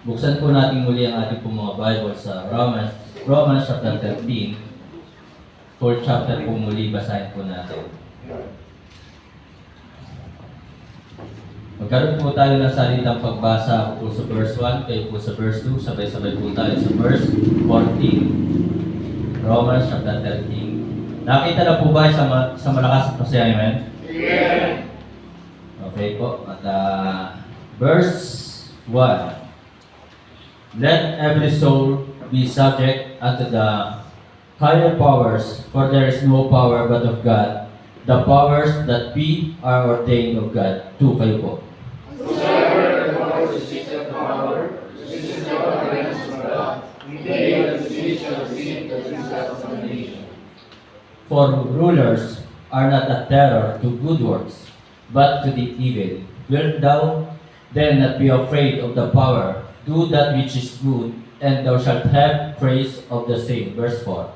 Buksan po natin muli ang ating po mga Bible sa Romans chapter 13. Fourth chapter po muli, basahin po natin. Magkaroon po tayo ng salitang pagbasa. Ako po sa verse 1, kayo po sa verse 2. Sabay-sabay po tayo sa verse 14. Romans chapter 13. Nakita na po ba sa malakas at masaya? Amen? Amen. Okay po. At verse 1. Let every soul be subject unto the higher powers, for there is no power but of God. The powers that be are ordained of God. 2 kayo po. Whosoever knows the seat of power, this is the ordinance of God. They that see shall receive the result of condemnation. For rulers are not a terror to good works, but to the evil. Wilt thou then not be afraid of the power? Do that which is good, and thou shalt have praise of the same. Verse 4.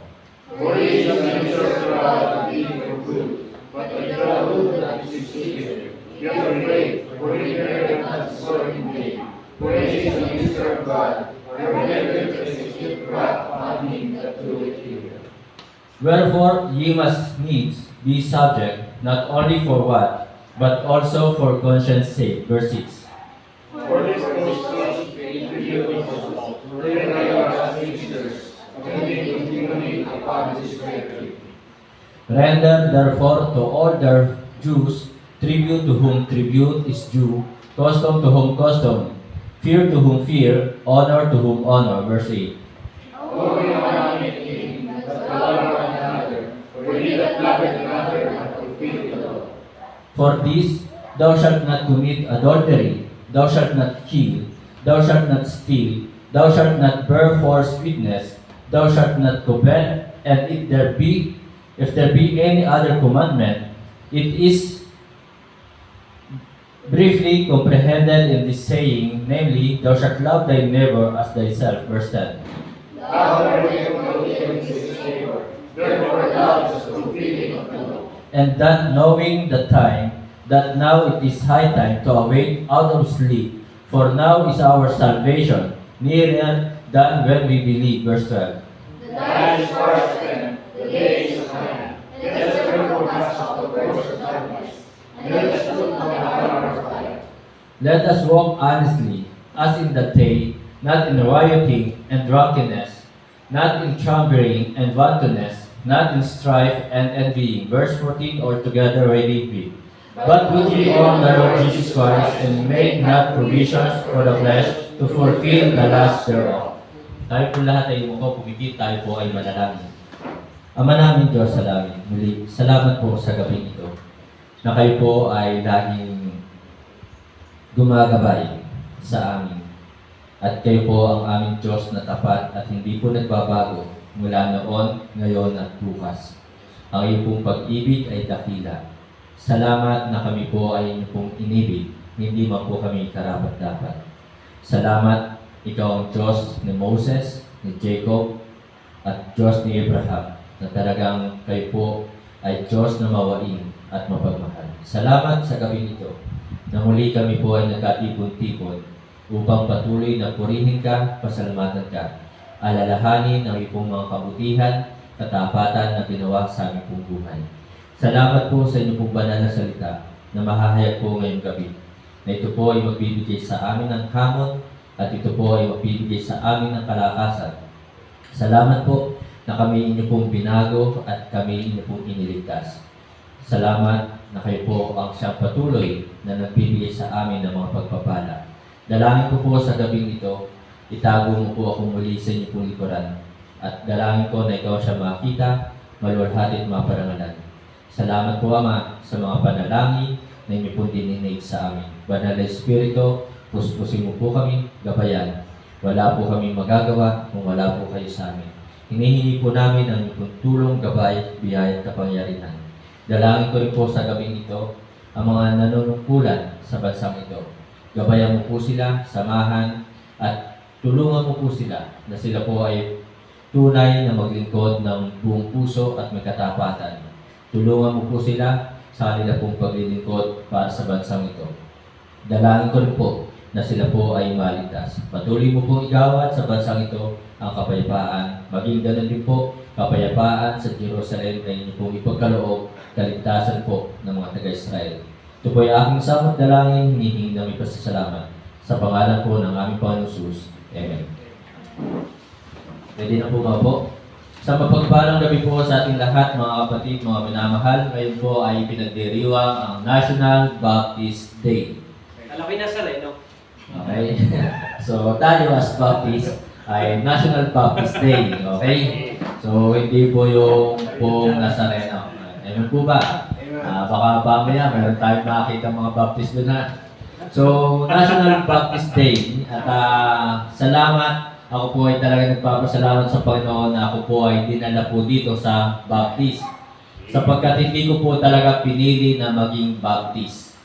For he is the nature of God and evil for good, but if thou do that which is evil, be afraid, for he beareth not sword in vain. For he is the minister of God, and never to execute wrath upon him that doeth evil. Wherefore ye must needs be subject, not only for what, but also for conscience sake. Verse 6. For this cause to you also, wherein they are as ministers, attending continually upon this great faith. Render therefore to all their Jews tribute to whom tribute is due, custom to whom custom, fear to whom fear, honor to whom honor. Verse 8. O ye not king, that love one another, for he that loveth another hath fulfilled the law. For this, thou shalt not commit adultery, thou shalt not kill, thou shalt not steal, thou shalt not bear false witness, thou shalt not covet, and if there be any other commandment, it is briefly comprehended in this saying, namely, thou shalt love thy neighbor as thyself. Verse 10. Thou art no against his neighbor, therefore thou is fulfilling of the law. And that knowing the time, that now it is high time to awake out of sleep, for now is our salvation nearer than when we believe. Verse 12. The night is far spent, the day is at hand. Let us therefore cast off the works of darkness, and let us put on the armor of light. Let us walk honestly, as in the day, not in rioting and drunkenness, not in chambering and wantonness, not in strife and envying. Verse 14, altogether ready with. But put ye on the Lord Jesus Christ, and make not provisions for the flesh to fulfill the lust thereof. Tayo po lahat ay umuko, pumikit, tayo po ay manalangin. Ama namin Diyos sa langit, muli, salamat po sa gabing ito, na kayo po ay laging gumagabay sa amin. At kayo po ang aming Diyos na tapat at hindi po nagbabago mula noon, ngayon at bukas. Ang iyong pong pag-ibig ay dakila. Salamat na kami po ay inyong pong inibig, hindi man po kami karapat-dapat. Salamat, ikaw ang Diyos ni Moses, ni Jacob, at Diyos ni Abraham, na talagang kayo po ay Diyos na mawain at mapagmahal. Salamat sa gabing ito, na muli kami po ay nagkatipon-tipon upang patuloy na purihin ka, pasalamatan ka, alalahanin ang iyong mga kabutihan, katapatan na ginawa sa aming pong buhay. Salamat po sa inyong pong banal na salita na mahahayag po ngayong gabi, na ito po ay magbibigay sa amin ng hamon at ito po ay magbibigay sa amin ng kalakasan. Salamat po na kami inyo pong binago at kami inyo pong iniligtas. Salamat na kayo po ang siyang patuloy na nagbibigay sa amin ng mga pagpapala. Dalangin ko po sa gabing ito, itago mo po ako muli sa inyo pong likuran. At dalangin ko na ikaw siya makita, maluwalhati at maparangalan. Salamat po Ama sa mga panalangin na inyo pong dininig sa amin. Banal na Espiritu, puspusin mo po kami, gabayan. Wala po kami magagawa kung wala po kayo sa amin. Hinihingi po namin ang inyong tulong, gabay, biyaya at kapangyarihan. Dalangin ko rin po sa gabing ito ang mga nanunungkulan sa bansang ito. Gabayan mo po sila, samahan, at tulungan mo po sila na sila po ay tunay na maglingkod ng buong puso at may katapatan. Tulungan mo po sila sa kanila pong paglilingkod para sa bansang ito. Dalangin ko rin po na sila po ay maligtas. Patuloy mo pong igawad sa bansang ito ang kapayapaan. Maging ganun din po, kapayapaan sa Jerusalem na inyo pong ipagkaloob, kaligtasan po ng mga taga-Israel. Ito po ay aking samot dalangin, hinihingi namin pasasalamat sa pangalan po ng aming Panginoon Jesus. Amen. Pwede na po ba po? Sa mapagpalang gabi po sa ating lahat, mga kapatid, mga minamahal, ngayon po ay pinagdiriwang ang National Baptist Day. Kalaki na sa no? Okay? So, tayo as Baptist ay National Baptist Day. Okay? So, hindi po yung pong Nazareno. Amen po ba? Baka mamaya, meron tayong makakita mga Baptist doon na. So, National Baptist Day. At salamat. Ako po ay talaga nagpapasalamat sa Panginoon na ako po ay dinala po dito sa Baptist. Sapagkat hindi ko po talaga pinili na maging Baptist.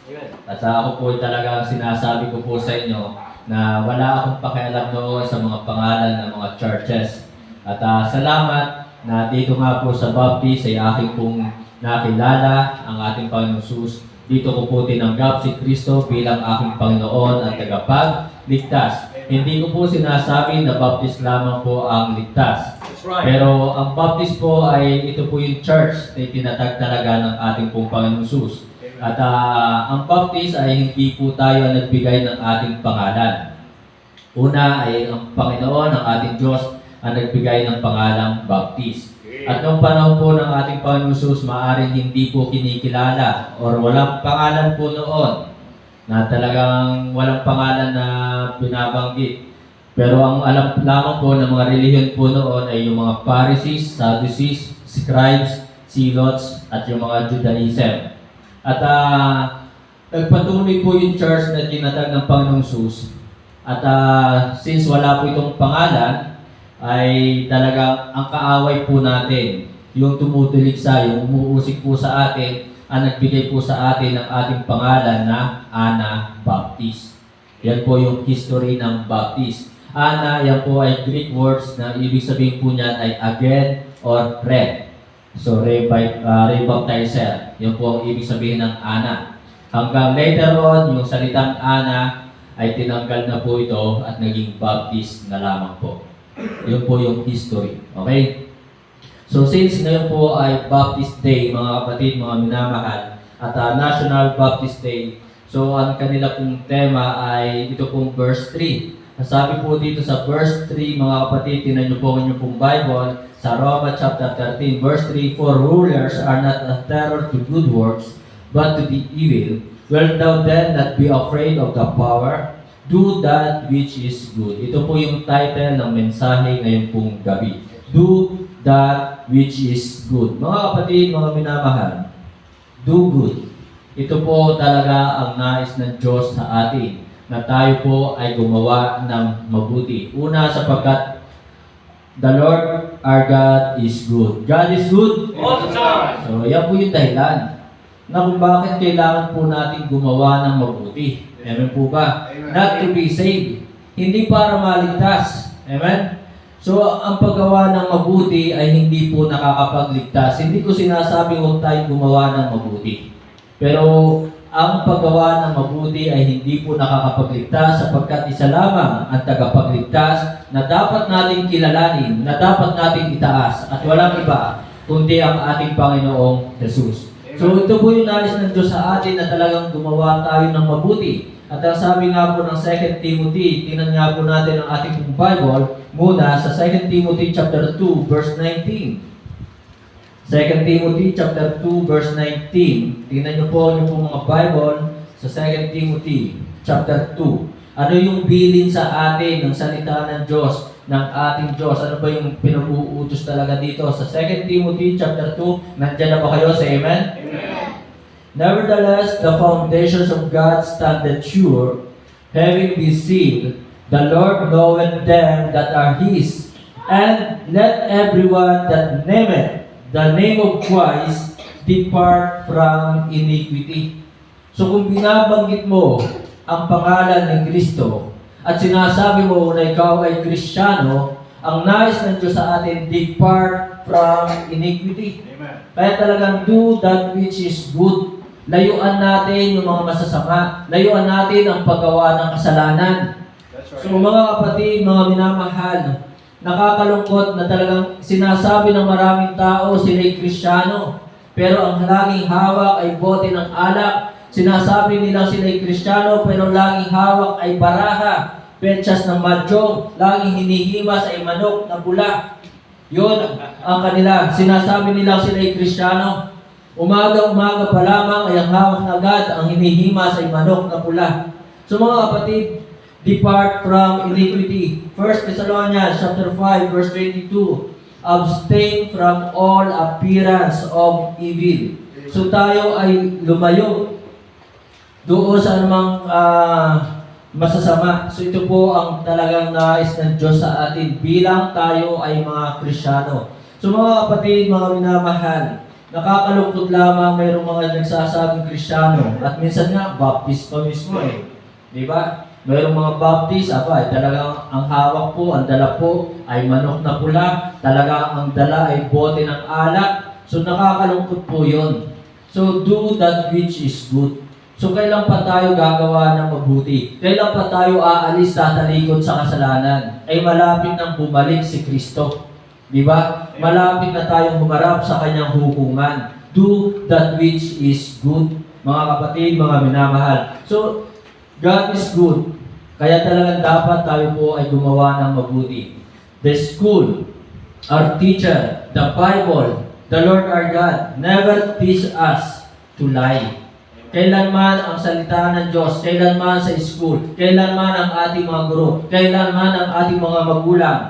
At ako po ay talaga sinasabi ko po sa inyo na wala akong pakialam noon sa mga pangalan ng mga churches. At salamat na dito nga po sa Baptist ay aking pong nakilala ang ating Panginoon Jesus. Dito ko po tinanggap si Kristo bilang aking Panginoon at tagapagligtas. Hindi ko po sinasabi na Baptist lamang po ang ligtas. Right. Pero ang Baptist po ay ito po yung church na itinatag talaga ng ating pong Panginoon Jesus. At ang Baptist ay hindi po tayo ang nagbigay ng ating pangalan. Una ay ang Panginoon, ang ating Diyos, ang nagbigay ng pangalang Baptist. At noong panahon po ng ating Panginoon Jesus, maaaring hindi po kinikilala or walang pangalan po noon na talagang walang pangalan na binabanggit. Pero ang alam lamang po ng mga relihiyon po noon ay yung mga Pharisees, Sadducees, Scribes, Zealots, at yung mga Judaism. At nagpatuloy po yung church na tinatag ng Panginoong Jesus. At since wala po itong pangalan, ay talagang ang kaaway po natin, yung tumutuligsa, yung umuusik po sa atin, ang nagbigay po sa atin ng ating pangalan na Anabaptist. Yan po yung history ng Baptist. Ana, yan po ay Greek words na ibig sabihin po niyan ay again or red. So, rebaptizer. Yan po ang ibig sabihin ng Ana. Hanggang later on, yung salitang Ana ay tinanggal na po ito at naging Baptist na lamang po. Yun po yung history. Okay? So since ngayon po ay Baptist Day, mga kapatid, mga minamahal, at National Baptist Day, so ang kanila pong tema ay ito pong verse 3. Sabi po dito sa verse 3, mga kapatid, tinan niyo po ang inyong pong Bible, sa Roma chapter 13, verse 3, For rulers are not a terror to good works, but to the evil. Wilt thou then not be afraid of the power? Do that which is good. Ito po yung title ng mensahe ngayon pong gabi. Do that which is good. Mga kapatid, mga minamahal, do good. Ito po talaga ang nais ng Diyos sa atin, na tayo po ay gumawa ng mabuti. Una, sapagkat the Lord our God is good. God is good All the time. So, yan po yung dahilan na kung bakit kailangan po natin gumawa ng mabuti. Amen po ba? Amen. Not to be saved. Hindi para maligtas. Amen? So, ang paggawa ng mabuti ay hindi po nakakapagligtas. Hindi ko sinasabing huwag tayong gumawa ng mabuti. Pero, ang paggawa ng mabuti ay hindi po nakakapagligtas sapagkat isa lamang ang tagapagligtas na dapat nating kilalanin, na dapat nating itaas at walang iba kundi ang ating Panginoong Jesus. So, ito po yung nais ng Diyos sa atin na talagang gumawa tayo ng mabuti. At ang sabi nga po ng 2 Timothy, tingnan nga po natin ang ating Bible muna sa 2 Timothy chapter 2 verse 19. 2 Timothy chapter 2 verse 19. Tingnan niyo po yung mga Bible sa 2 Timothy chapter 2. Ano yung bilin sa atin ng salita ng Diyos, ng ating Diyos? Ano ba yung pinag-uutos talaga dito? Sa 2 Timothy chapter 2, nandiyan na ba kayo? Say amen? Amen. Nevertheless, the foundations of God standeth sure, having been sealed, the Lord knoweth them that are His, and let everyone that nameth the name of Christ depart from iniquity. So kung binabanggit mo ang pangalan ng Kristo at sinasabi mo na ikaw ay Kristiyano, ang nais ng Diyos sa atin, depart from iniquity. Amen. Kaya talagang do that which is good. Layuan natin yung mga masasama. Layuan natin ang paggawa ng kasalanan. So mga kapatid, mga minamahal, nakakalungkot na talagang sinasabi ng maraming tao sila'y Kristiyano. Pero ang laging hawak ay bote ng alak. Sinasabi nilang sila'y Kristiyano pero laging hawak ay baraha, petsas ng madyong, laging hinihimas ay manok na pula. Yun ang kanila. Sinasabi nilang sila'y Kristiyano. Umaga-umaga pa lamang ay ang hawak na agad ang hinihimas ay manok na pula. So mga kapatid, depart from iniquity. 1 Thessalonians chapter 5 verse 22. Abstain from all appearance of evil. So tayo ay lumayo doon sa anumang masasama. So ito po ang talagang nais ng Diyos sa atin bilang tayo ay mga Kristiyano. So mga kapatid, mga minamahal, nakakalungkot lamang mayroong mga nagsasabing Kristiyano at minsan nga Baptist pa mismo eh. Di ba? Mayroong mga Baptist, talagang ang hawak po, ang dala po ay manok na pula, talagang ang dala ay bote ng alak. So nakakalungkot po yun. So do that which is good. So kailan pa tayo gagawa ng mabuti? Kailan pa tayo aalis, tatalikod sa kasalanan? Ay malapit nang bumalik si Kristo. Di ba? Malapit na tayong humarap sa kanyang hukuman. Do that which is good. Mga kapatid, mga minamahal. So, God is good. Kaya talagang dapat tayo po ay gumawa ng mabuti. The school, our teacher, the Bible, the Lord our God, never teach us to lie. Kailanman ang salita ng Diyos, kailanman sa school, kailanman ang ating mga guro, kailanman ang ating mga magulang,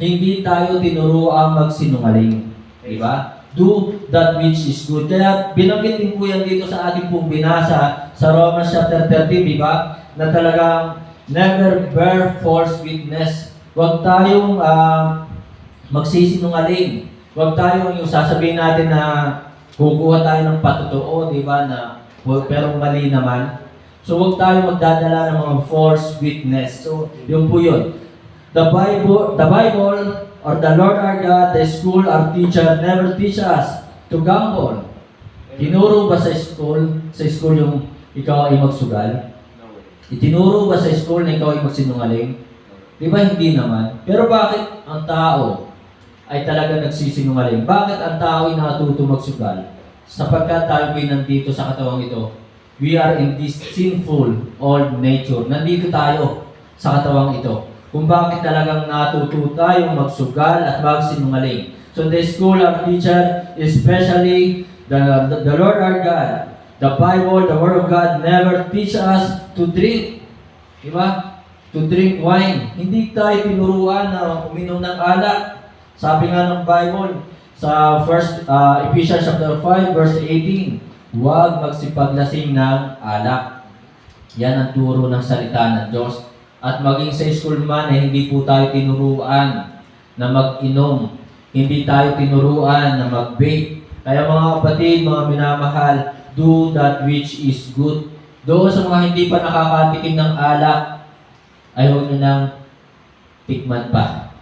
hindi tayo tinuruang magsinungaling. Diba? Do that which is good. Kaya binanggit din po yan dito sa ating pong binasa sa Romans chapter 13, diba? Na talagang never bear false witness. Huwag tayong magsisinungaling. Huwag tayong yung sasabihin natin na kukuha tayo ng patotoo, diba? Na pero mali naman. So huwag tayong magdadala ng mga false witness. So yun po yun. The Bible or the Lord our God, the school, our teacher, never teach us to gamble. Tinuro ba sa school yung ikaw ay magsugal? Itinuro ba sa school na ikaw ay magsinungaling? Di ba hindi naman? Pero bakit ang tao ay talaga nagsisinungaling? Bakit ang tao ay natuto magsugal? Sapagkat tayo ay nandito sa katawang ito. We are in this sinful old nature. Nandito tayo sa katawang ito. Kung bakit talagang natuto tayong magsugal at magsinungaling. So the school of teacher, especially the Lord our God, the Bible, the Word of God, never teach us to drink. Diba? To drink wine. Hindi tayo tinuruan na uminom ng alak. Sabi nga ng Bible, sa Ephesians chapter 5, verse 18, huwag magsipaglasing ng alak. Yan ang turo ng salita ng Diyos. At maging sa school man, hindi po tayo tinuruan na mag-inom. Hindi tayo tinuruan na mag-bake. Kaya mga kapatid, mga minamahal, do that which is good. Doon sa mga hindi pa nakakatikim ng alak, ay huwag nyo nang tikman pa.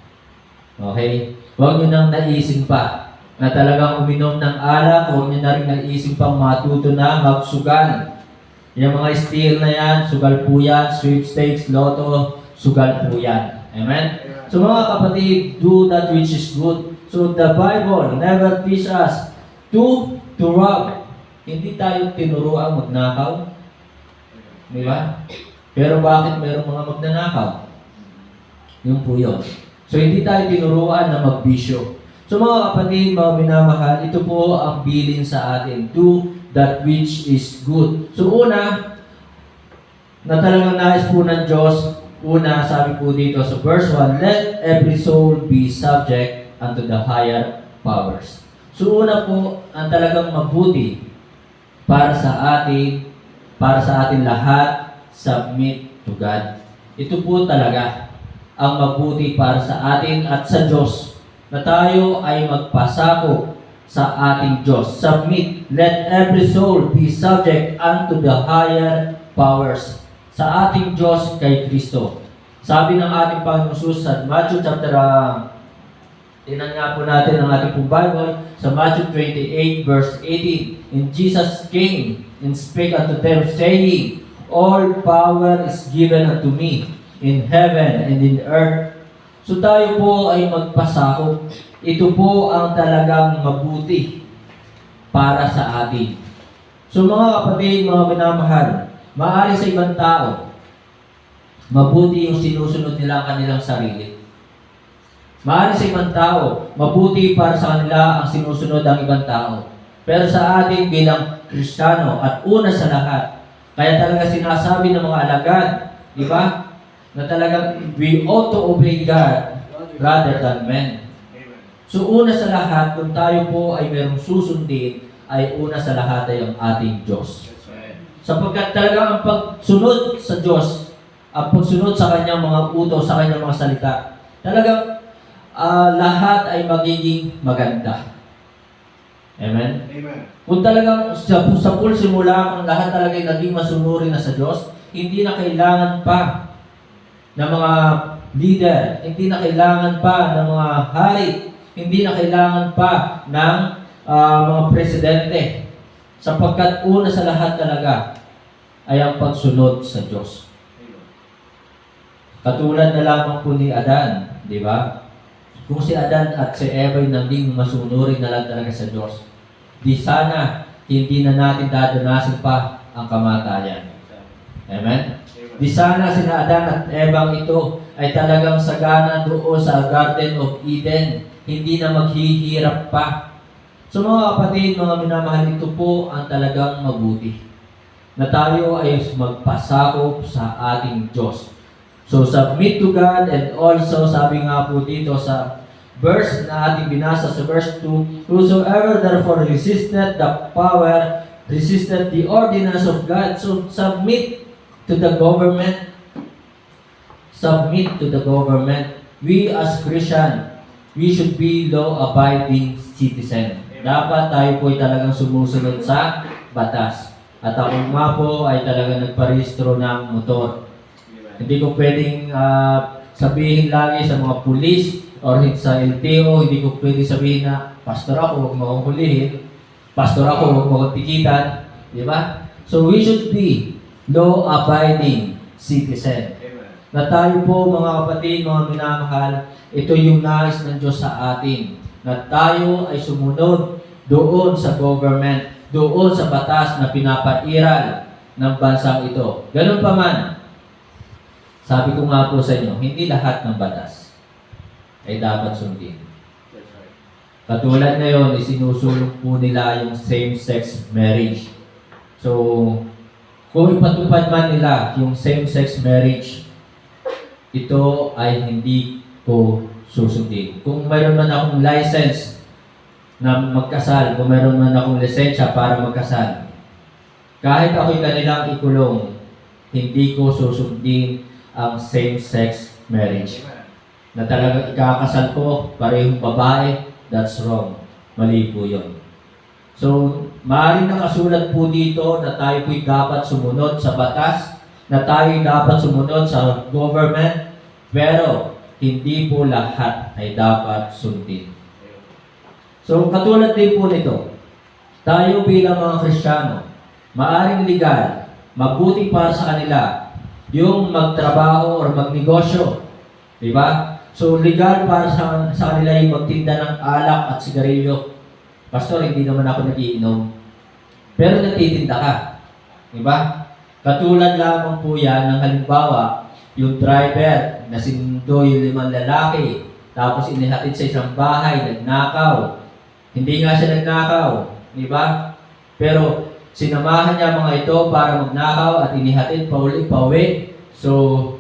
Okay? Huwag nyo nang naisin pa na talagang uminom ng alak. Huwag nyo na rin naisin pang matuto na magsugal. Yung mga steal na yan, sugal po yan, sweepstakes, lotto, sugal po yan. Amen? So mga kapatid, do that which is good. So the Bible never teach us to rob. Hindi tayo tinuruan magnakaw. Di ba? Pero bakit mayroong mga magnanakaw? Yun po yun. So hindi tayo tinuruan na magbisyo. So mga kapatid, mga minamahal, ito po ang bilin sa atin. Do that which is good. So una, na talagang nais po ng Diyos, una, sabi po dito sa verse 1, let every soul be subject unto the higher powers. So una po, ang talagang mabuti para sa atin lahat, submit to God. Ito po talaga ang mabuti para sa atin at sa Diyos, na tayo ay magpasako sa ating Diyos. Submit. Let every soul be subject unto the higher powers. Sa ating Diyos kay Kristo. Sabi ng ating Panginoon Jesus sa Matthew chapter Tingnan nga po natin ang ating pong Bible sa Matthew 28 verse 18. And Jesus came and spake unto them, saying, All power is given unto me in heaven and in earth. So tayo po ay magpasakop. Ito po ang talagang mabuti para sa atin. So mga kapatid, mga minamahal, maaari sa ibang tao, mabuti yung sinusunod nila ang kanilang sarili. Maaari sa ibang tao, mabuti para sa kanila ang sinusunod ng ibang tao. Pero sa atin bilang Kristiyano at una sa lahat, kaya talaga sinasabi ng mga alagad, di ba? Na talagang we ought to obey God rather than men. So una sa lahat, kung tayo po ay mayroong susundin, ay una sa lahat ay ang ating Diyos. Sapagkat talaga ang pagsunod sa Diyos, ang pagsunod sa kanyang mga utos, sa kanyang mga salita, talagang lahat ay magiging maganda. Amen? Amen. Kung talagang sa simula, kung lahat talaga ay naging masunurin na sa Diyos, hindi na kailangan pa ng mga leader, hindi na kailangan pa ng mga hari, hindi na kailangan pa ng mga presidente. Sapagkat una sa lahat talaga ay ang pagsunod sa Diyos. Katulad na lamang po ni Adan, di ba? Kung si Adan at si Eva ay naging masunurin na lang talaga sa Diyos, di sana hindi na natin dadanasin pa ang kamatayan. Amen? Di sana sina Adan at Eva ito ay talagang sagana doon sa Garden of Eden, hindi na maghihirap pa. So mga kapatid, mga minamahal, ito po ang talagang mabuti, na tayo ay magpasakop sa ating Diyos. So submit to God, and also sabi nga po dito sa verse na ating binasa sa verse 2, Whosoever therefore resisted the power, resisted the ordinance of God. So submit to the government. Submit to the government. We as Christian, we should be law-abiding citizen. Dapat tayo po ay talagang sumusunod sa batas. At ako nga po ay talagang nagparehistro ng motor. Hindi ko pwedeng sabihin lagi sa mga pulis or sa LTO, hindi ko pwedeng sabihin na, Pastor ako, huwag mo akong hulihin. Pastor ako, huwag mo akong tikitan. Di ba? So we should be law-abiding citizen. Na tayo po mga kapatid, mga minamahal, ito yung nais ng Diyos sa atin. Na tayo ay sumunod doon sa government, doon sa batas na pinapairal ng bansang ito. Ganun pa man, sabi ko nga po sa inyo, hindi lahat ng batas ay dapat sundin. Katulad na yun, isinusulong po nila yung same-sex marriage. So, kung ipatupad man nila yung same-sex marriage, ito ay hindi ko susundin. Kung mayroon man akong license na magkasal, kung mayroon man akong lisensya para magkasal, kahit ako'y kanilang ikulong, hindi ko susundin ang same-sex marriage. Na talagang ikakasal ko, parehong babae, that's wrong. Mali po yun. So, maaaring nakasulat po dito na tayo po'y dapat sumunod sa batas, na tayo dapat sumunod sa government, pero hindi po lahat ay dapat sundin. So, katulad din po nito, tayo bilang mga Kristiyano, maaaring legal, mabuti para sa kanila, yung magtrabaho or magnegosyo. Diba? So, legal para sa kanila yung magtinda ng alak at sigarilyo. Pastor, hindi naman ako nagiinom. Pero nagtitinda ka. Diba? Katulad lamang po yan ng halimbawa, yung driver na sinundo yung 5 lalaki, tapos inihatid sa isang bahay, nagnakaw. Hindi nga siya nagnakaw. Diba? Pero, sinamahan niya mga ito para magnakaw at inihatid pauwi. So,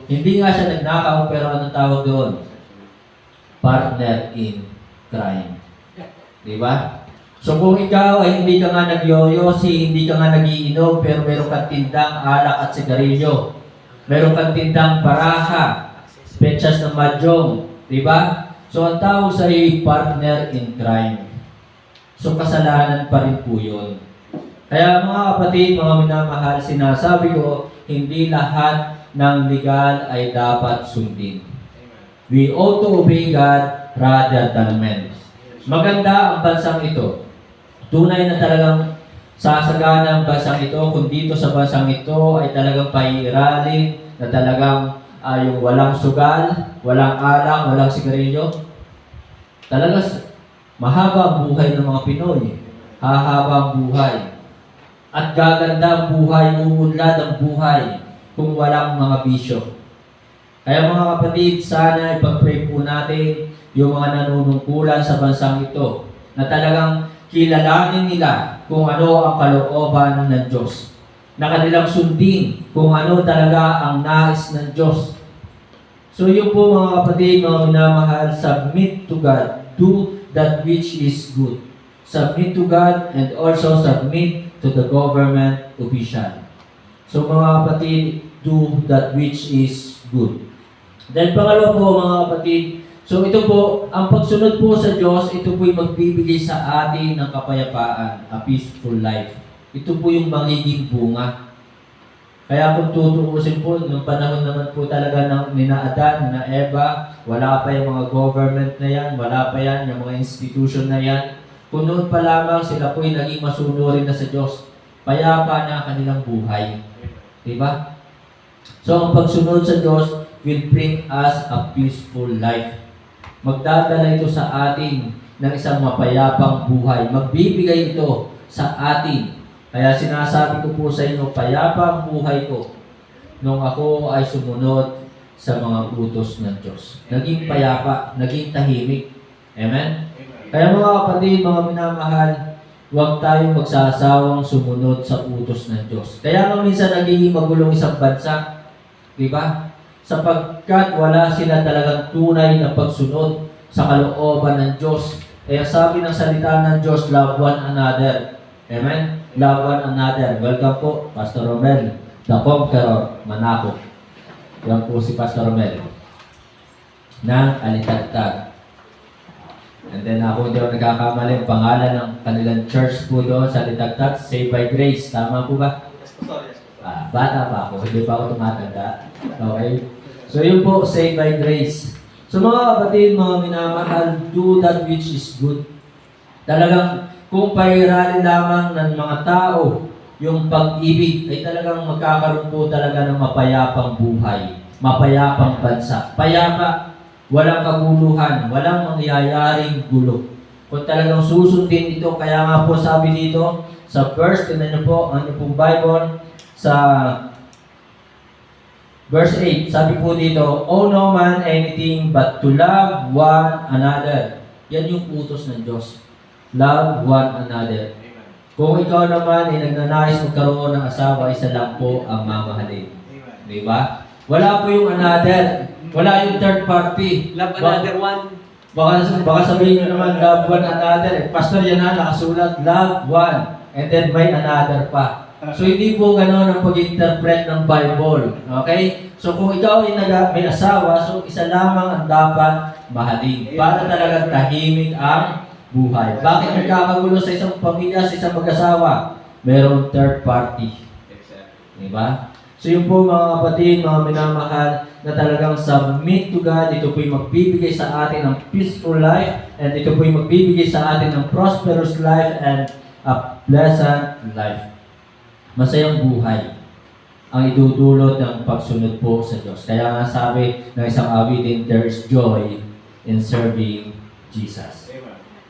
hindi nga siya nagnakaw, pero anong tawag doon? Partner in crime. Diba? So, kung ikaw ay hindi ka nga nagyoyosi, hindi ka nga nagiinom, pero meron kang tindang alak at sigarilyo, meron kang tindang baraha, petsas ng mahjong, diba? So, ang tawag sa iyo, partner in crime. So, kasalanan pa rin po yun. Kaya mga kapatid, mga minamahal, sinasabi ko, hindi lahat ng legal ay dapat sundin. We ought to obey God rather than men. Maganda ang bansang ito. Tunay na talagang sasagana ang bansang ito kung dito sa bansang ito ay talagang pairalin na talagang yung walang sugal, walang alak, walang sigarilyo. Talaga mahaba ang buhay ng mga Pinoy. Hahaba ang buhay. At gaganda ang buhay, uunlad ang buhay kung walang mga bisyo. Kaya mga kapatid, sana ipag-pray po natin yung mga nanunungkulan sa bansang ito na talagang kilalanin nila kung ano ang kalooban ng Diyos. Na kanilang sundin kung ano talaga ang nais ng Diyos. So yun po mga kapatid, mga minamahal, submit to God. Do that which is good. Submit to God and also submit to the government official. So mga kapatid, do that which is good. Then pangalawa po mga kapatid, so ito po, ang pagsunod po sa Diyos, ito po'y magbibigay sa atin ng kapayapaan, a peaceful life. Ito po yung magiging bunga. Kaya kung tutuusin po, nung panahon naman po talaga ng nina Adan, nina Eva, wala pa yung mga government na yan, wala pa yan, yung mga institution na yan. Kung noon pa lamang sila po'y naging masunurin na sa Diyos, payapa na kanilang buhay. Diba? So ang pagsunod sa Diyos will bring us a peaceful life. Magdadala ito sa atin ng isang mapayapang buhay. Magbibigay ito sa atin. Kaya sinasabi ko po sa inyo, payapa ang buhay ko nung ako ay sumunod sa mga utos ng Diyos. Naging payapa, naging tahimik. Amen? Kaya mga kapatid, mga minamahal, huwag tayong magsasawang sumunod sa utos ng Diyos. Kaya nga minsan nagiging magulong isang bansa. Diba? Sapagkat wala sila talagang tunay na pagsunod sa kalooban ng Diyos. Kaya sabi ng salita ng Diyos, love one another. Amen? Love one another. Welcome po, Pastor Romel, the Conqueror, Manako. Yan po si Pastor Romel ng Alitagtag. And then ako hindi ako nagkakamali, ang pangalan ng kanilang church po doon sa Alitagtag, Saved by Grace. Tama po ba? Bata pa ako, hindi pa ako tumatanda. Okay? So yun po, Saved by Grace. So mga kapatid, mga minamahal, do that which is good. Talagang kung pairalin lamang ng mga tao yung pag-ibig, ay talagang magkakaroon po talaga ng mapayapang buhay, mapayapang bansa. Payapa, walang kaguluhan, walang mangyayaring gulo. Kung talagang susundin ito, kaya nga po sabi dito, sa verse, tingnan niyo po, ang inyong pong Bible, sa verse 8, sabi po dito, owe no man anything but to love one another. Yan yung utos ng Diyos. Love one another. Kung ikaw naman ay nagnanais magkaroon ng asawa, isa lang po ang mamahalin. Di ba? Wala po yung another. Wala yung third party. Love another one. Baka sabihin nyo naman, love one another. Pastor, yan na, nakasulat, love one. And then may another pa. So hindi po gano'n ang pag-interpret ng Bible. Okay? So kung ikaw ay may asawa, so isa lamang ang dapat mahalin. Para talagang tahimik ang buhay. Bakit nagkakagulo sa isang pamilya, sa isang mag-asawa? Merong third party. Diba? So yun po mga kapatid, mga minamahal, na talagang submit to God. Ito po'y magbibigay sa atin ng peaceful life, and ito po'y magbibigay sa atin ng prosperous life and a pleasant life. Masayang buhay ang idudulot ng pagsunod po sa Diyos. Kaya nga sabi ng isang awitin, there is joy in serving Jesus.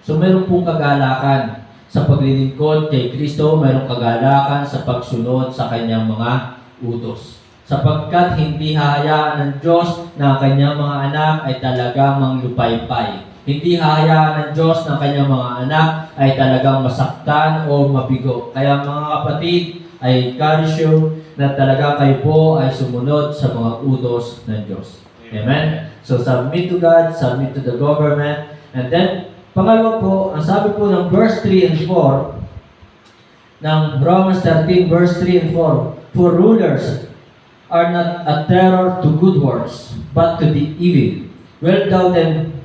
So meron pong kagalakan sa paglilingkod kay Kristo, meron kagalakan sa pagsunod sa kanyang mga utos. Sapagkat hindi hahayaan ng Diyos na ang kanyang mga anak ay talagang manglupaypay. Hindi hahayaan ng Diyos na ang kanyang mga anak ay talagang masaktan o mabigo. Kaya mga kapatid, I encourage you na talaga kayo po ay sumunod sa mga utos ng Diyos. Amen? So submit to God, submit to the government, and then pangalawa po, ang sabi po ng verse 3 and 4 ng Romans 13 verse 3 and 4, for rulers are not a terror to good works, but to the evil. Wilt thou then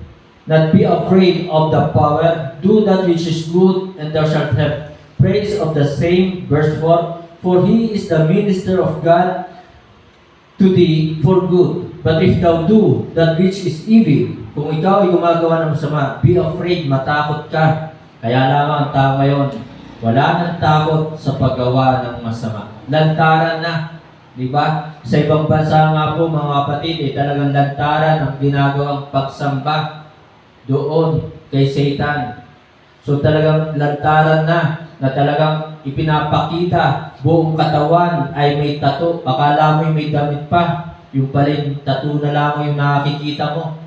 not be afraid of the power? Do that which is good, and thou shalt have praise of the same. Verse 4, for he is the minister of God to thee for good. But if thou do that which is evil, kung ikaw ay gumagawa ng masama, be afraid, matakot ka. Kaya lamang ang tao ngayon, wala nang takot sa paggawa ng masama. Lantaran na. Di ba? Sa ibang bansa nga po mga kapatid, talagang lantaran ang ginagawang pagsamba doon kay Satan. So talagang lantaran na talagang ipinapakita buong katawan ay may tattoo. Akala mo may damit pa. Yung pala yung tattoo na lang yung nakikita mo.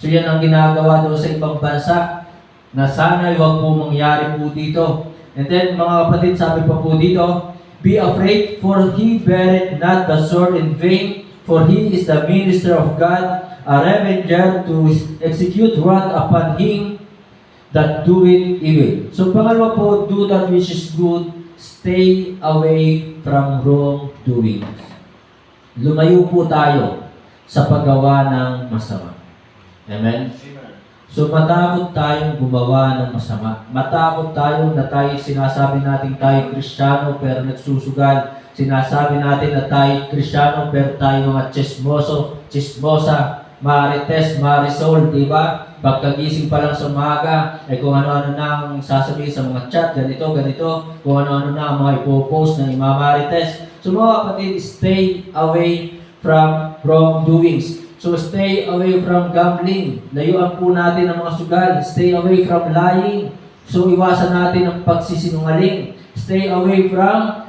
So yan ang ginagawa doon sa ibang bansa na sana huwag po mangyari po dito. And then mga kapatid, sabi pa po dito, be afraid, for he beareth not the sword in vain, for he is the minister of God, a revenger to execute wrath upon him that doeth evil. So pangalawa po, do that which is good, stay away from wrongdoings. Lumayo po tayo sa paggawa ng masama. Amen? So matakot tayong gumawa ng masama. Matakot tayo na tayo sinasabi natin tayo Kristiyano pero nagsusugal. Sinasabi natin na tayo Kristiyano pero tayo mga chismoso, chismosa, marites, marisol, di ba? Pagkagising pa lang sa umaga, ay kung ano-ano na ang sasabihin sa mga chat, ganito, kung ano-ano na ang mga ipopost ng imamarites. So mga kapatid, stay away from wrongdoings. So stay away from gambling. Layuan po natin ang mga sugal. Stay away from lying. So iwasan natin ang pagsisinungaling. Stay away from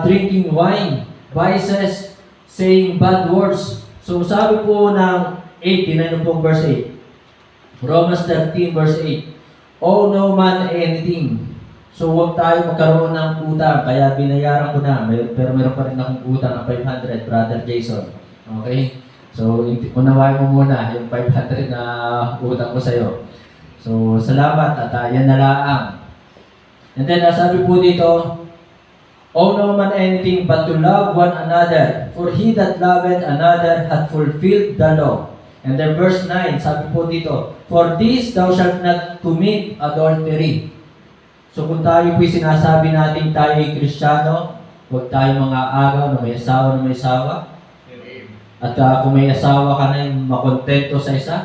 drinking wine, vices, saying bad words. So sabi po ng 8, tinanong po verse 8. Romans 13 verse 8. Owe no man anything. So huwag tayo magkaroon ng utang. Kaya binayaran ko na. Pero meron pa rin akong utang ng 500, Brother Jason. Okay? So unawain mo muna yung 500 na utang ko sa'yo. So salamat at yan na laang. And then sabi po dito, owe no man anything but to love one another. For he that loveth another hath fulfilled the law. And then verse 9, sabi po dito, for this thou shalt not commit adultery. So kung tayo po'y sinasabi natin tayo ay Kristiyano, huwag tayo mga agaw na may asawa. At kung may asawa ka na yung makontento sa isa,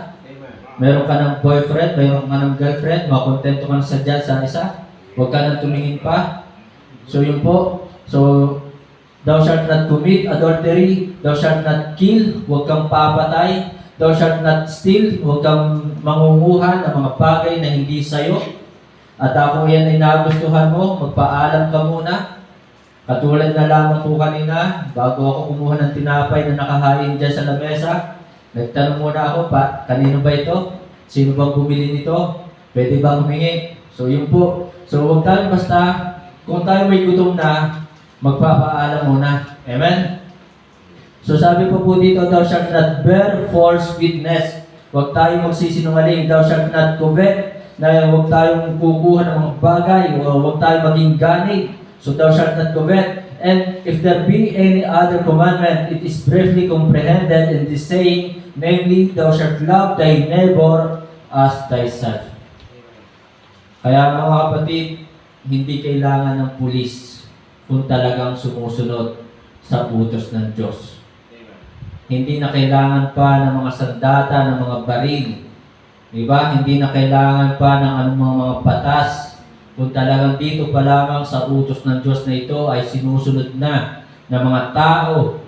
meron ka ng boyfriend, meron ka ng girlfriend, makontento ka na sa isa, huwag ka nang tumingin pa. So yun po, so thou shalt not commit adultery, thou shalt not kill, huwag kang papatay, thou shalt not steal, huwag kang mangunguhan ng mga bagay na hindi sa'yo. At kung yan ay nagustuhan mo, magpaalam ka muna. Katulad na lamang po kanina, bago ako kumuha ng tinapay na nakahain dyan sa lamesa, nagtanong muna ako, kanino ba ito? Sino bang bumili nito? Pwede bang humingi? So yun po. So huwag tayo basta, kung tayo may gutom na, magpapaalam muna. Amen? So sabi po dito, thou shalt not bear false witness. Huwag tayo magsisinungaling. Thou shalt not covet. Na huwag tayong kukuha ng mga bagay. Huwag tayo maging ganit. So thou shalt not covet. And if there be any other commandment, it is briefly comprehended in this saying, namely, thou shalt love thy neighbor as thyself. Kaya mga kapatid, hindi kailangan ng pulis kung talagang sumusunod sa utos ng Diyos. Hindi na kailangan pa ng mga sandata, ng mga baril. Diba? Hindi na kailangan pa ng anumang mga batas. Kung talagang dito pa lamang sa utos ng Diyos na ito ay sinusunod na ng mga tao.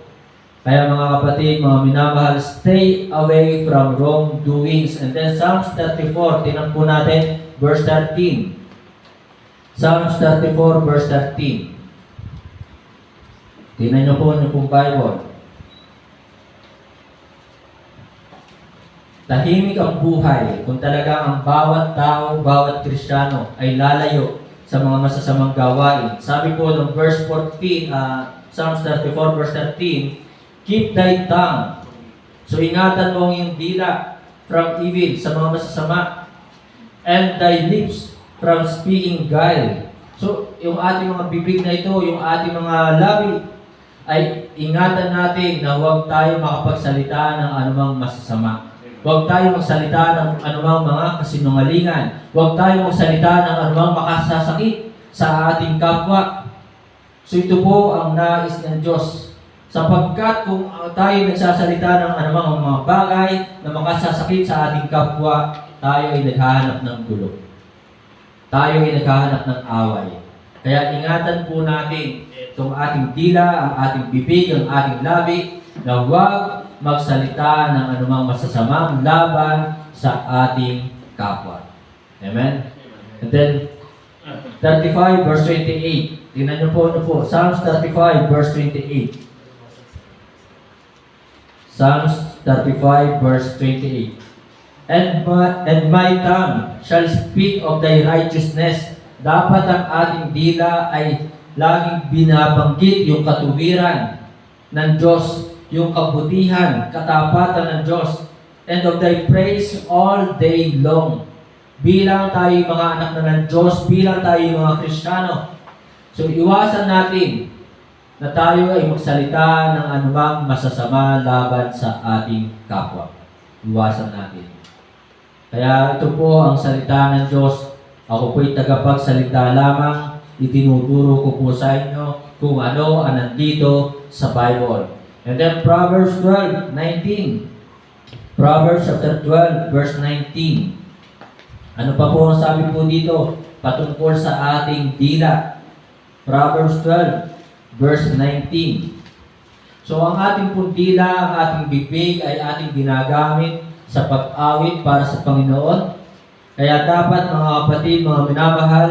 Kaya mga kapatid, mga minamahal, stay away from wrongdoings. And then Psalms 34, tinan po natin, verse 13. Psalms 34, verse 13. Tinan nyo po yung Bible. Tahimik ang buhay kung talaga ang bawat tao, bawat Kristiyano ay lalayo sa mga masasamang gawain. Sabi po ng verse 14, Psalms 34 verse 13, keep thy tongue. So ingatan mo ang iyong dila from evil, sa mga masasama, and thy lips from speaking guile. So yung ating mga bibig na ito, yung ating mga labi, ay ingatan natin na huwag tayo makapagsalita ng anumang masasama. Huwag tayo magsalita ng anumang mga kasinungalingan. Huwag tayo magsalita ng anumang makasasakit sa ating kapwa. So ito po ang nais ng Diyos. Sapagkat kung tayo nagsasalita ng anumang mga bagay na makasasakit sa ating kapwa, tayo ay naghahanap ng gulo. Tayo ay naghahanap ng away. Kaya ingatan po natin itong ating dila, ang ating bibig, ang ating labi, na huwag magsalita ng anumang masasamang laban sa ating kapwa. Amen? And then, 35 verse 28. Tingnan niyo po, Psalms 35 verse 28. Psalms 35 verse 28. And my tongue shall speak of thy righteousness. Dapat ang ating dila ay laging binabanggit yung katuwiran ng Diyos, yung kabutihan, katapatan ng Diyos, and of thy praise all day long. Bilang tayo mga anak na ng Diyos, bilang tayo mga Kristiyano. So iwasan natin na tayo ay magsalita ng anumang masasama laban sa ating kapwa. Iwasan natin. Kaya ito po ang salita ng Diyos. Ako po'y tagapagsalita lamang. Itinuturo ko po sa inyo kung ano ang nandito sa Bible. And then Proverbs 12:19. Proverbs chapter 12 verse 19. Ano pa po ang sabi po dito patungkol sa ating dila? Proverbs 12 verse 19. So ang ating pong dila, ang ating bibig ay ating ginagamit sa pag-awit para sa Panginoon. Kaya dapat mga kapatid, mga minamahal,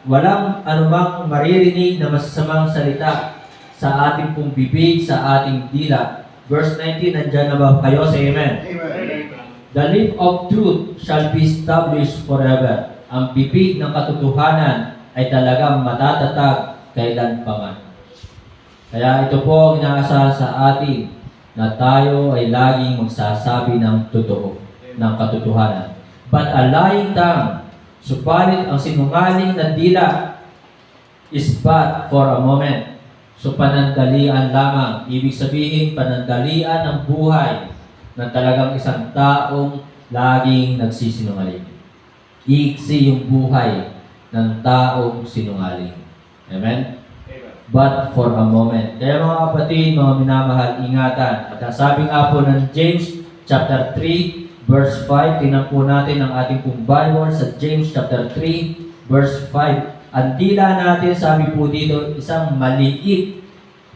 walang anumang maririnig na masasamang salita sa ating pong bibig, sa ating dila. Verse 19, nandyan na ba kayo? Say amen. Amen. The lip of truth shall be established forever. Ang bibig ng katotohanan ay talagang matatatag kailanpaman. Kaya ito po ang inaasahan sa atin na tayo ay laging magsasabi ng totoo, ng katotohanan. But a lying tongue, subalit ang sinungaling na dila is but for a moment. So panandalian lamang. Ibig sabihin, panandalian ng buhay na talagang isang taong laging nagsisinungaling. Iiksi yung buhay ng taong sinungaling. Amen? But for a moment. Kaya mga kapatid, mga minamahal, ingatan. At ang sabi nga po ng James chapter 3 verse 5, tingnan po natin ang ating pong Bible sa James chapter 3 verse 5. Ang dila natin, sabi po dito, isang maliit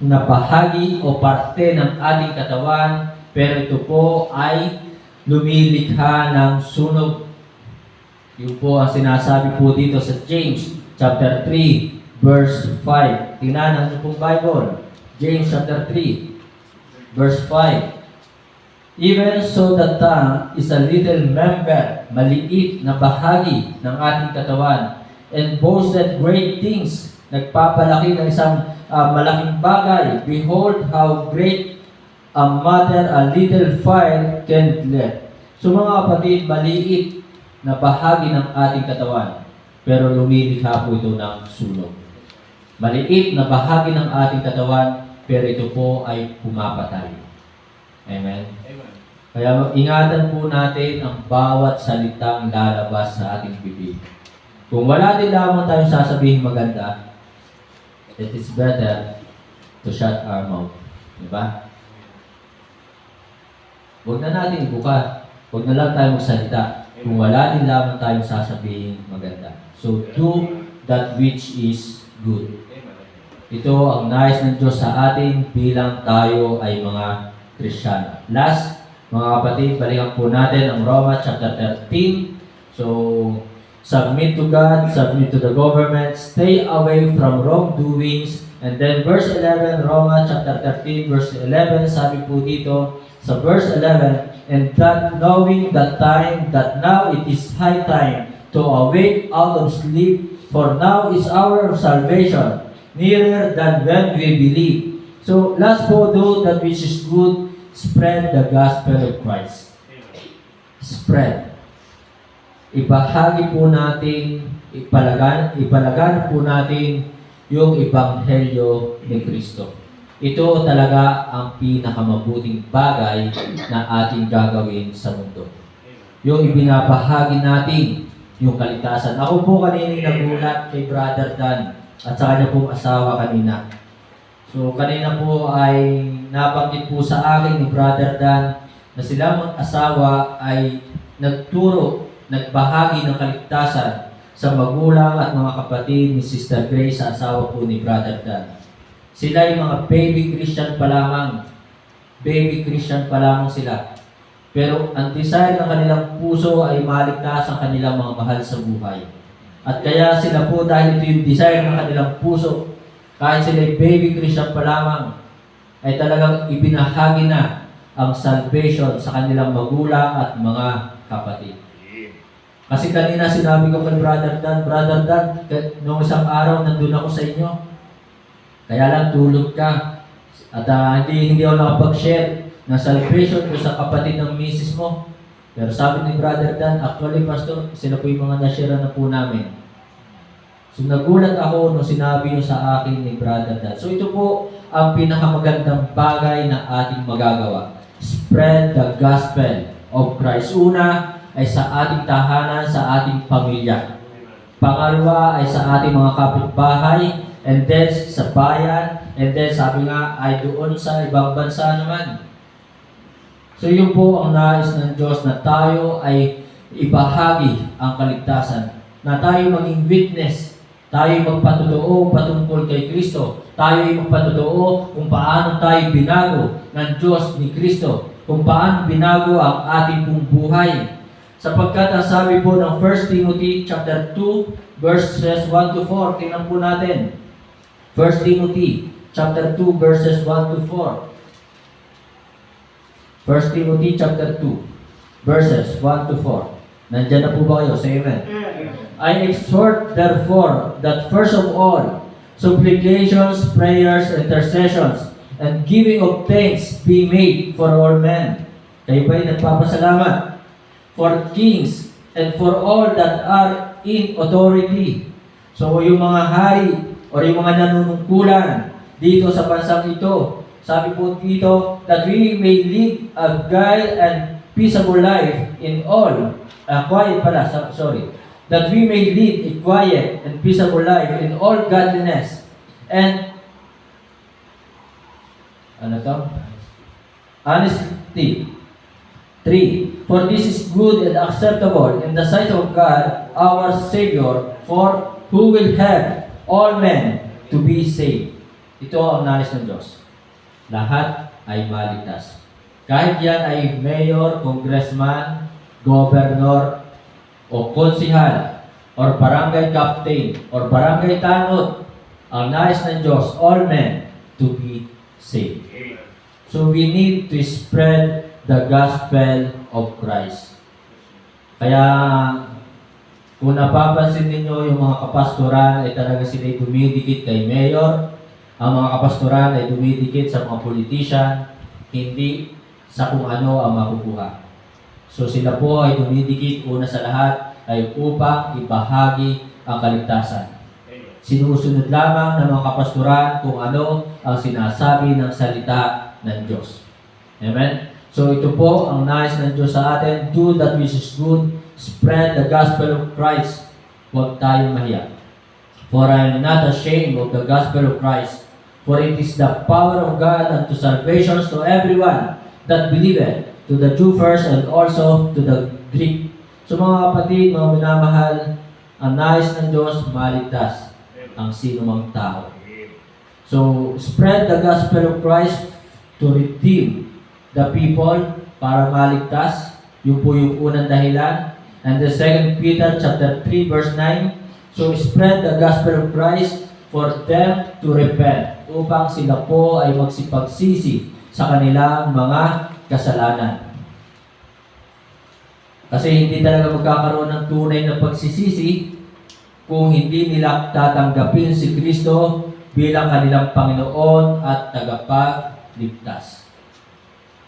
na bahagi o parte ng ating katawan, pero ito po ay lumilikha ng sunog. Yun po ang sinasabi po dito sa James chapter 3 verse 5. Tingnan ang pong Bible. James chapter 3 verse 5. Even so the tongue is a little member, maliit na bahagi ng ating katawan, and boasted great things, nagpapalaki ng isang malaking bagay. Behold how great a matter a little fire can let. So mga kapatid, maliit na bahagi ng ating katawan, pero lumilikha po ito ng sunog. Maliit na bahagi ng ating katawan, pero ito po ay pumapatay. Amen? Kaya ingatan po natin ang bawat salitang lalabas sa ating bibig. Kung wala din lamang tayong sasabihin maganda, it is better to shut our mouth. Diba? Huwag na natin ibuka. Huwag na lang tayo magsalita. Kung wala din lamang tayong sasabihin maganda. So, do that which is good. Ito ang nais ng Diyos sa atin bilang tayo ay mga Kristiyano. Last, mga kapatid, balikan po natin ang Roma chapter 13. So, submit to God, submit to the government, stay away from wrongdoings. And then verse 11, Roma chapter 13, verse 11, sabi po dito sa verse 11, and that knowing the time, that now it is high time to awake out of sleep, for now is our salvation nearer than when we believe. So, last po, do that which is good, spread the gospel of Christ. Spread. Ibahagi po natin, ipalagan po natin yung ebanghelyo ni Kristo. Ito talaga ang pinakamabuting bagay na ating gagawin sa mundo. Yung ibinabahagi natin, yung kaligtasan. Ako po kanina nagulat kay Brother Dan at sa kanya pong asawa kanina. So kanina po ay nabanggit po sa akin ni Brother Dan na sila mag-asawa ay nagturo, nagbahagi ng kaligtasan sa magulang at mga kapatid ni Sister Grace sa asawa po ni Brother Dan. Sila ay mga baby Christian pa lamang. Baby Christian pa lamang sila. Pero ang desire ng kanilang puso ay maligtas ang kanilang mga mahal sa buhay. At kaya sila po, dahil ito yung desire ng kanilang puso, kahit sila ay baby Christian pa lamang, ay talagang ibinahagi na ang salvation sa kanilang magulang at mga kapatid. Kasi kanina sinabi ko kay Brother Dan, noong isang araw nandun ako sa inyo, kaya lang tulog ka. At hindi ako nakapag-share ng salvation ko sa kapatid ng misis mo. Pero sabi ni Brother Dan, actually Pastor, sila po yung mga na-share na po namin. So nagulat ako nung sinabi niyo sa akin ni Brother Dan. So ito po ang pinakamagandang bagay na ating magagawa. Spread the gospel of Christ. Una ay sa ating tahanan, sa ating pamilya. Pangalawa ay sa ating mga kapitbahay, and then sa bayan, and then sabi nga ay doon sa ibang bansa naman. So yun po ang nais ng Diyos, na tayo ay ibahagi ang kaligtasan, na tayo maging witness, tayo magpatotoo patungkol kay Kristo, tayo ay magpatotoo kung paano tayo binago ng Diyos ni Kristo, kung paano binago ang ating pong buhay. Sapagkat ang sabi po ng 1 Timothy chapter 2 verses 1 to 4, tingnan po natin. 1 Timothy chapter 2 verses 1 to 4. 1 Timothy chapter 2 verses 1 to 4. Nandiyan na po ba kayo? Say amen. I exhort therefore that first of all, supplications, prayers, intercessions, and giving of thanks be made for all men. Kayo ba'y nagpapasalamat? For kings and for all that are in authority. So yung mga hari o yung mga nanunungkulan dito sa bansang ito, sabi po dito, that we may live a guile and peaceable life in all, that we may live a quiet and peaceable life in all godliness and honesty. 3. For this is good and acceptable in the sight of God, our Savior, for who will have all men to be saved. Ito ang nais ng Diyos. Lahat ay maligtas. Kahit yan ay mayor, congressman, governor, o konsihal, or barangay captain, or barangay tanod, ang nais ng Diyos, all men to be saved. So we need to spread the gospel of Christ. Kaya kung napapansin ninyo, yung mga kapastoran ay talaga sila dumidikit kay mayor, ang mga kapastoran ay dumidikit sa mga politician, hindi sa kung ano ang makukuha. So sila po ay dumidikit una sa lahat ay upang ibahagi ang kaligtasan. Sinusunod lamang ng mga kapastoran kung ano ang sinasabi ng salita ng Diyos. Amen? So ito po ang nais ng Diyos sa atin, do that which is good, spread the gospel of Christ. Huwag tayong mahiya. For I am not ashamed of the gospel of Christ, for it is the power of God unto salvation to everyone that believeth, to the Jew first and also to the Greek. So mga kapatid, mga minamahal, ang nais ng Diyos, maligtas ang sino mang tao. So spread the gospel of Christ to redeem the people, para maligtas. Yun po yung unang dahilan. And the 2 Peter chapter 3 verse 9, so spread the gospel of Christ for them to repent, upang sila po ay magsipagsisi sa kanilang mga kasalanan. Kasi hindi talaga magkakaroon ng tunay na pagsisisi kung hindi nila tatanggapin si Kristo bilang kanilang Panginoon at tagapagligtas.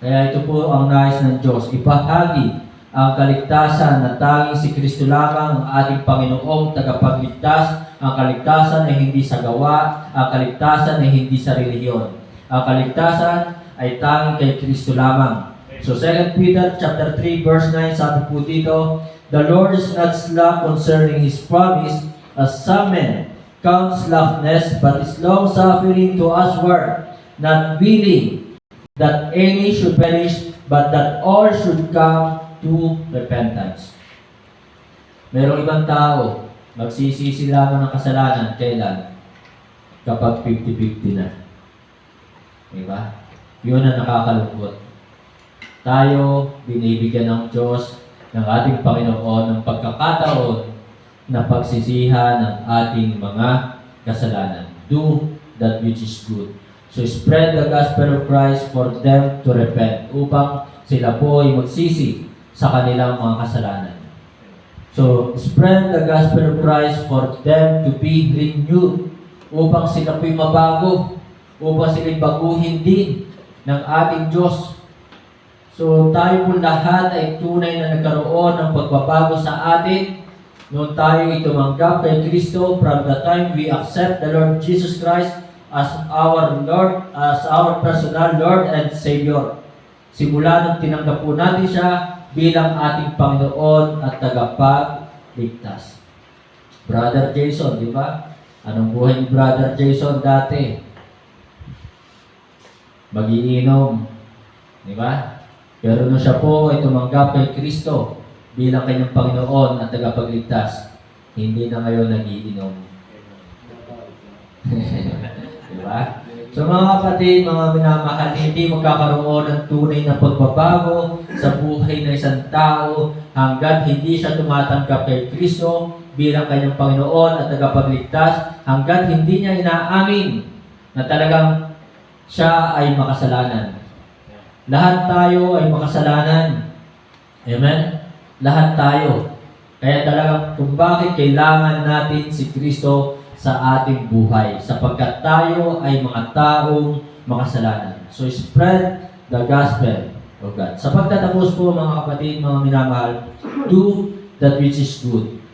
Kaya ito po ang nais ng Diyos, ibahagi ang kaligtasan na tanging si Kristo lamang ang ating Panginoong tagapagligtas, ang kaligtasan ay hindi sa gawa, ang kaligtasan ay hindi sa relihiyon. Ang kaligtasan ay tanging kay Kristo lamang. So 2 Peter chapter 3 verse 9, sabi po dito, the Lord is not slack concerning His promise, as some men counts sloughness, but is long-suffering to usward, not willing that any should perish, but that all should come to repentance. Merong ibang tao, magsisisi lamang ng kasalanan, kailan? Kapag 50-50 na. Diba? Yun ang nakakalungkot. Tayo, binibigyan ng Diyos, ng ating Panginoon, ng pagkakataon na pagsisihan ng ating mga kasalanan. Do that which is good. So spread the gospel of Christ for them to repent, upang sila po ay magsisi sa kanilang mga kasalanan. So spread the gospel of Christ for them to be renewed, upang sila po'y mabago, upang sila'y baguhin din ng ating Diyos. So tayo po lahat ay tunay na nagkaroon ng pagbabago sa atin noon tayo tumanggap kay Kristo, from the time we accept the Lord Jesus Christ as our Lord, as our personal Lord and Savior. Simula nung tinanggap po natin siya bilang ating Panginoon at tagapagligtas. Brother Jason, di ba? Anong buhay ni Brother Jason dati? Magiinom, di ba? Pero nung siya po ay tumanggap kay Kristo bilang kanyang Panginoon at tagapagligtas, hindi na ngayon nagiinom. Di ba? So mga kapatid, mga minamahal, hindi magkakaroon ng tunay na pagbabago sa buhay ng isang tao hanggat hindi siya tumatanggap kay Kristo bilang kanyang Panginoon at tagapagligtas, hanggat hindi niya inaamin na talagang siya ay makasalanan. Lahat tayo ay makasalanan. Amen? Lahat tayo. Kaya talagang kung bakit kailangan natin si Kristo sa ating buhay, sapagkat tayo ay mga taong makasalanan. So spread the gospel of God. Sa pagtatapos po mga kapatid, mga minamahal, do that which is good,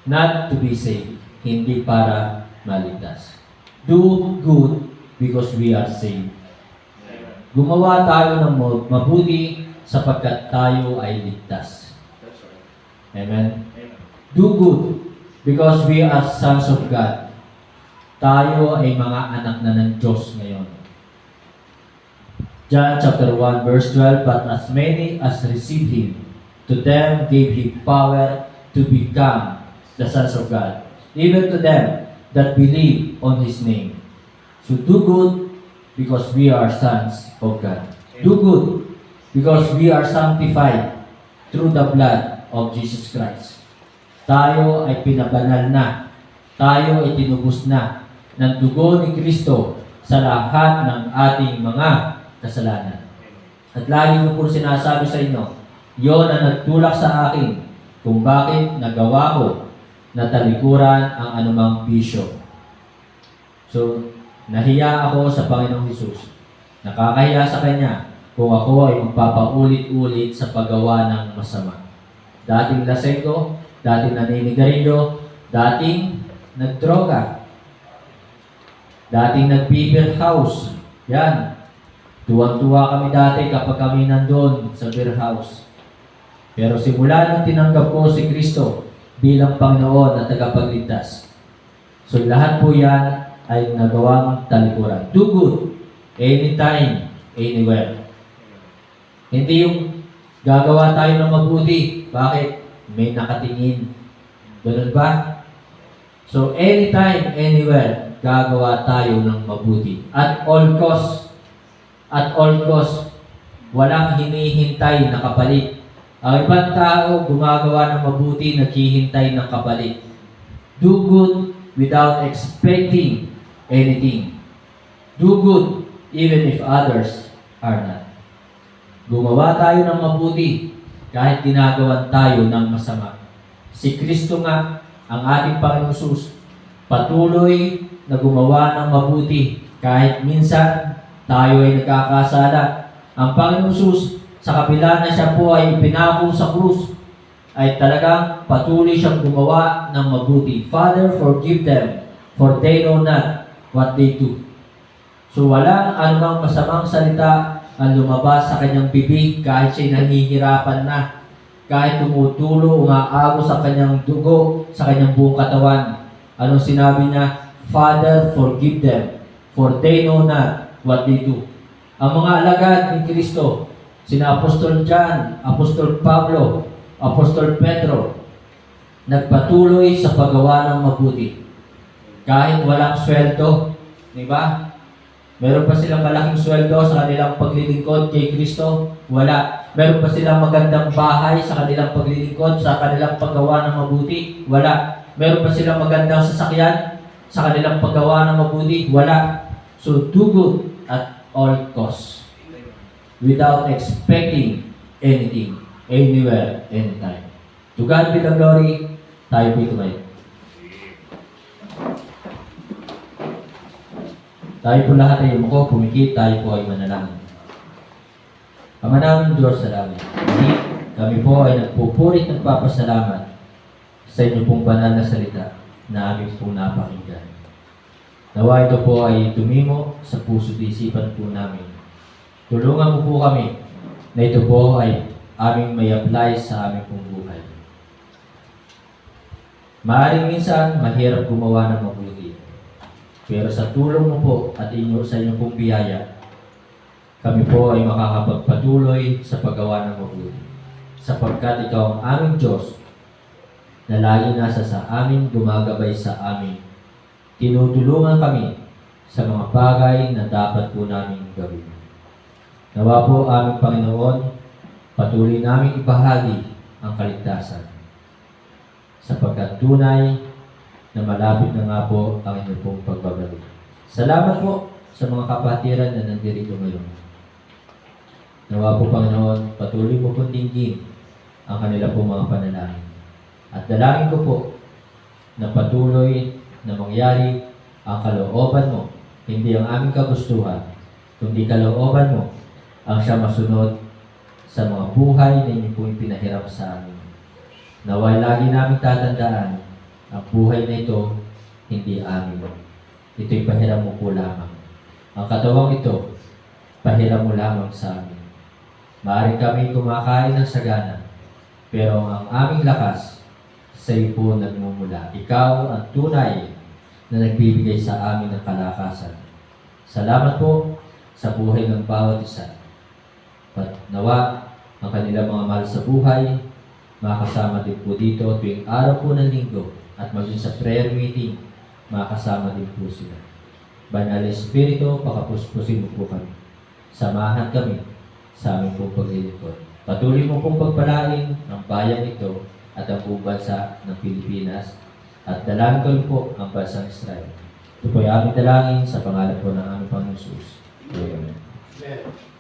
not to be saved, hindi para maligtas. Do good because we are saved. Gumawa tayo ng mabuti sapagkat tayo ay ligtas. Amen? Do good because we are sons of God. Tayo ay mga anak na ng Diyos ngayon. John chapter 1 verse 12, but as many as received Him, to them gave He power to become the sons of God, even to them that believe on His name. So do good because we are sons of God. Do good because we are sanctified through the blood of Jesus Christ. Tayo ay pinabanal na. Tayo ay tinubos na ng dugo ni Kristo sa lahat ng ating mga kasalanan. At lagi ko po sinasabi sa inyo, yon ang nagtulak sa akin kung bakit nagawa ko na talikuran ang anumang bisyo. So, nahiya ako sa Panginoong Hesus. Nakakahiya sa Kanya kung ako ay magpapaulit-ulit sa paggawa ng masama. Dating lasenggo, dating naninigarilyo, dating nagdroga, dating nag-beer house. Yan. Tuwang-tuwa kami dati kapag kami nandun sa beer house. Pero simula nung tinanggap ko si Kristo bilang Panginoon at tagapagligtas, so lahat po yan ay nagawang talikuran. Do good, anytime, anywhere. Hindi yung gagawa tayo ng mabuti. Bakit? May nakatingin. Ganun ba? So, anytime, anywhere, gagawa tayo ng mabuti. At all cost. At all cost. Walang hinihintay na kapalit. Ang ibang tao gumagawa ng mabuti, naghihintay ng kapalit. Do good without expecting anything. Do good even if others are not. Gumawa tayo ng mabuti kahit ginagawan tayo ng masama. Si Kristo nga, ang ating Panginoong Hesus, patuloy na gumawa ng mabuti kahit minsan tayo ay nagkakasala. Ang Panginoong Hesus, sa kabila na siya po ay pinako sa krus, ay talagang patuloy siyang gumawa ng mabuti. Father, forgive them, for they know not what they do. So walang anumang masamang salita ang lumabas sa kanyang bibig kahit siya'y nahihirapan na, kahit tumutulo, umaago sa kanyang dugo, sa kanyang buong katawan. Anong sinabi niya? Father, forgive them, for they know not what they do. Ang mga alagad ni Kristo, sina Apostol John, Apostol Pablo, Apostol Pedro, nagpatuloy sa paggawa ng mabuti. Kahit walang sweldo, di ba? Meron pa silang malaking sweldo sa kanilang paglilingkod kay Kristo? Wala. Meron pa silang magandang bahay sa kanilang paglilingkod, sa kanilang paggawa ng mabuti? Wala. Meron pa silang magandang sasakyan sa kanilang paggawa ng mabuti? Wala. So do good at all costs without expecting anything, anywhere, anytime. To God be the glory. Tayo po'y tumayo. Tayo po lahat ay umuko, pumikit, tayo po ay manalangin. Ama namin Diyos sa langit, kami po ay nagpupurit ng papasalamat sa inyo pong banal na salita na aming pong napakinggan. Nawa ito po ay tumimo sa puso't isipan po namin. Tulungan mo po kami na ito po ay aming may apply sa aming pong buhay. Maaaring minsan mahirap gumawa ng mabuti. Pero sa tulong mo po at sa inyong pong biyaya, kami po ay makakapagpatuloy sa paggawa ng mabuti. Sapagkat ikaw ang aming Diyos na lagi nasa sa amin, gumagabay sa amin. Tinutulungan kami sa mga bagay na dapat po namin gawin. Nawa po aming Panginoon, patuloy namin ibahagi ang kaligtasan. Sapagkat tunay na malapit na nga po ang inyong pong pagbabalik. Salamat po sa mga kapatiran na nandirito ngayon. Nawa po Panginoon, patuloy mo pong dinggin ang kanila pong mga panalangin. At dalangin ko po na patuloy na mangyari ang kalooban mo, hindi ang aming kagustuhan, kundi kalooban mo ang siya masunod sa mga buhay na inyo pong ipinahiram sa amin. Naway lagi namin tatandaan ang buhay na ito, hindi amin. Ito'y pahiram mo po lamang. Ang katawang ito, pahiram mo lamang sa amin. Maaari kami kumakain ng sagana, pero ang aming lakas sa iyo po nagmumula. Ikaw ang tunay na nagbibigay sa amin ng kalakasan. Salamat po sa buhay ng bawat isa. Nawa ang kanilang mga mahal sa buhay, makasama din po dito tuwing araw po ng linggo at maging sa prayer meeting, makasama din po sila. Banal na Espiritu, pakapuspusin mo po kami. Samahan kami sa aming pong paglilingkod. Patuloy mo pong pagpalain ang bayan ito at ang buong bansa ng Pilipinas at dalangin ko po ang bansang Israel. Ito po ay aming dalangin sa pangalan po ng aming Panginoon Jesus. Amen. Amen.